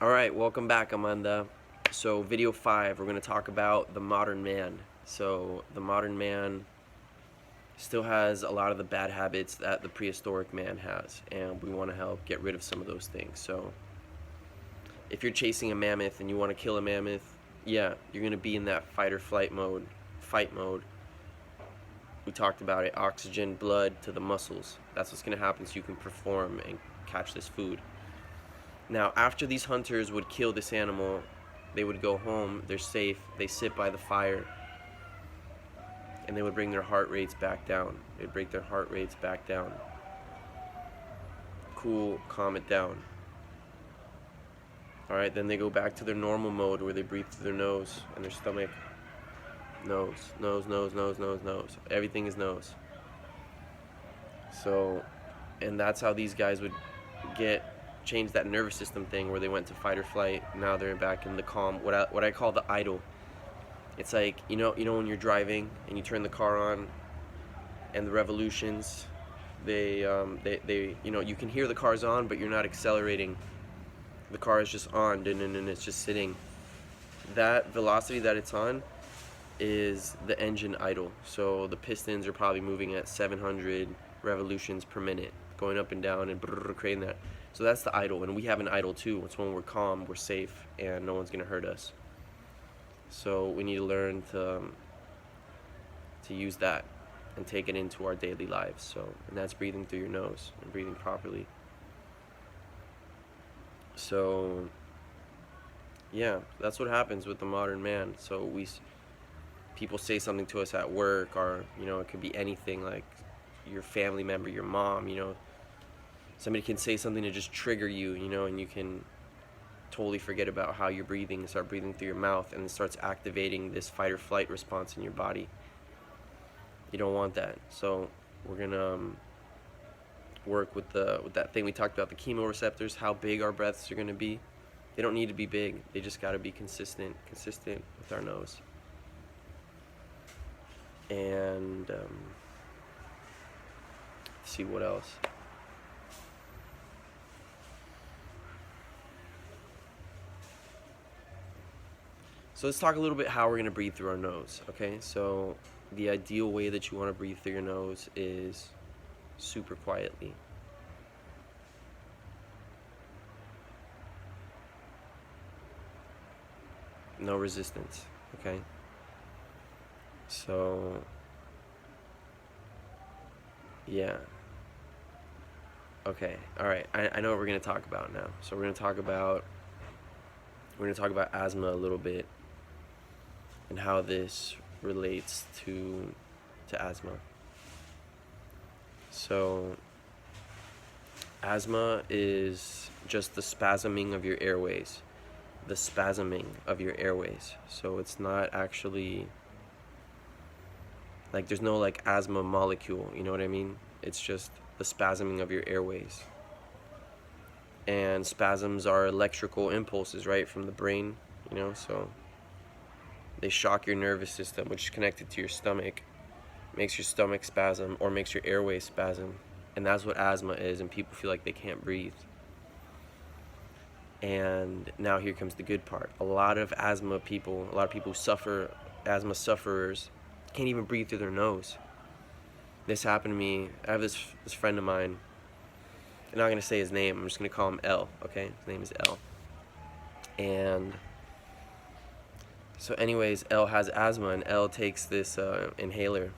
Alright, welcome back, Amanda. So video 5, we're going to talk about the modern man. So the modern man still has a lot of the bad habits that the prehistoric man has, and we want to help get rid of some of those things. So if you're chasing a mammoth and you want to kill a mammoth, yeah, you're going to be in that fight or fight mode. We talked about it, oxygen, blood to the muscles. That's what's going to happen so you can perform and catch this food. Now, after these hunters would kill this animal, they would go home, they're safe, they sit by the fire, and they would bring their heart rates back down. They'd break their heart rates back down. Cool, calm it down. Alright, then they go back to their normal mode where they breathe through their nose and their stomach. Nose, nose, nose, nose, nose, nose. Everything is nose. So, and that's how these guys would change that nervous system thing where they went to fight or flight. Now they're back in the calm, what I call the idle. It's like, you know when you're driving and you turn the car on and the revolutions, they you can hear the car's on, but you're not accelerating. The car is just on and it's just sitting. That velocity that it's on is the engine idle. So the pistons are probably moving at 700 revolutions per minute, going up and down and creating that. So that's the idle, and we have an idle too. It's when we're calm, we're safe, and no one's gonna hurt us. So we need to learn to use that and take it into our daily lives. So, and that's breathing through your nose and breathing properly. So yeah, that's what happens with the modern man. So people say something to us at work, or it could be anything, like your family member, your mom, somebody can say something to just trigger you, and you can totally forget about how you're breathing and start breathing through your mouth, and it starts activating this fight or flight response in your body. You don't want that. So we're gonna work with that thing we talked about, the chemoreceptors, how big our breaths are gonna be. They don't need to be big. They just gotta be consistent with our nose. And let's see what else. So let's talk a little bit how we're going to breathe through our nose, okay? So the ideal way that you want to breathe through your nose is super quietly. No resistance, okay? So, yeah. Okay, alright, I know what we're going to talk about now. So we're going to talk about asthma a little bit, and how this relates to asthma. So asthma is just the spasming of your airways. So it's not actually, like, there's no like asthma molecule, you know what I mean? It's just the spasming of your airways. And spasms are electrical impulses, right, from the brain, so they shock your nervous system, which is connected to your stomach, makes your stomach spasm or makes your airways spasm. And that's what asthma is, and people feel like they can't breathe. And now here comes the good part. A lot of people who suffer, asthma sufferers, can't even breathe through their nose. This happened to me. I have this friend of mine. I'm not going to say his name. I'm just going to call him L, okay? His name is L. And so anyways, L has asthma, and L takes this inhaler,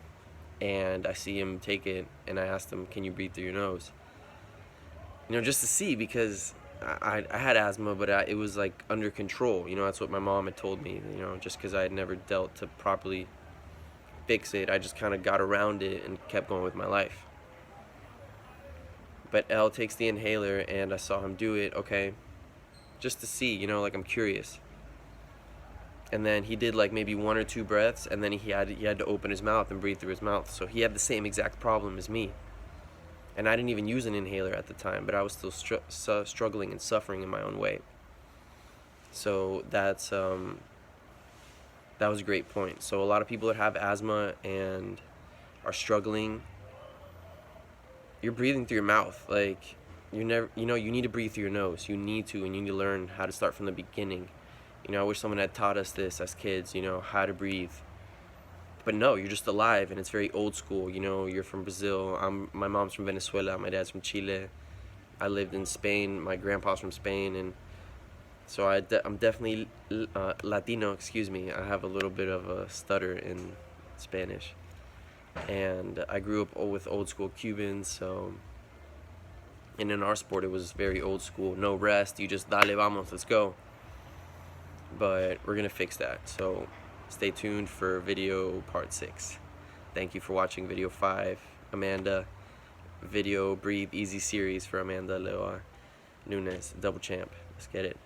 and I see him take it, and I asked him, can you breathe through your nose? Just to see, because I had asthma, but it was like under control. That's what my mom had told me, just because I had never dealt to properly fix it. I just kind of got around it and kept going with my life. But L takes the inhaler, and I saw him do it, okay, just to see, like, I'm curious. And then he did like maybe 1 or 2 breaths, and then he had to open his mouth and breathe through his mouth. So he had the same exact problem as me. And I didn't even use an inhaler at the time, but I was still struggling and suffering in my own way. So that was a great point. So a lot of people that have asthma and are struggling, you're breathing through your mouth. Like, you need to breathe through your nose. You need to, and you need to learn how to start from the beginning. I wish someone had taught us this as kids, how to breathe. But no, you're just alive, and it's very old school. You're from Brazil. My mom's from Venezuela. My dad's from Chile. I lived in Spain. My grandpa's from Spain, and so I'm definitely Latino. Excuse me. I have a little bit of a stutter in Spanish, and I grew up with old school Cubans. So, and in our sport, it was very old school. No rest. You just dale, vamos, let's go. But we're gonna fix that. So stay tuned for video part 6. Thank you for watching video 5. Amanda, video Breathe Easy series for Amanda, Leoa, Nunes, double champ. Let's get it.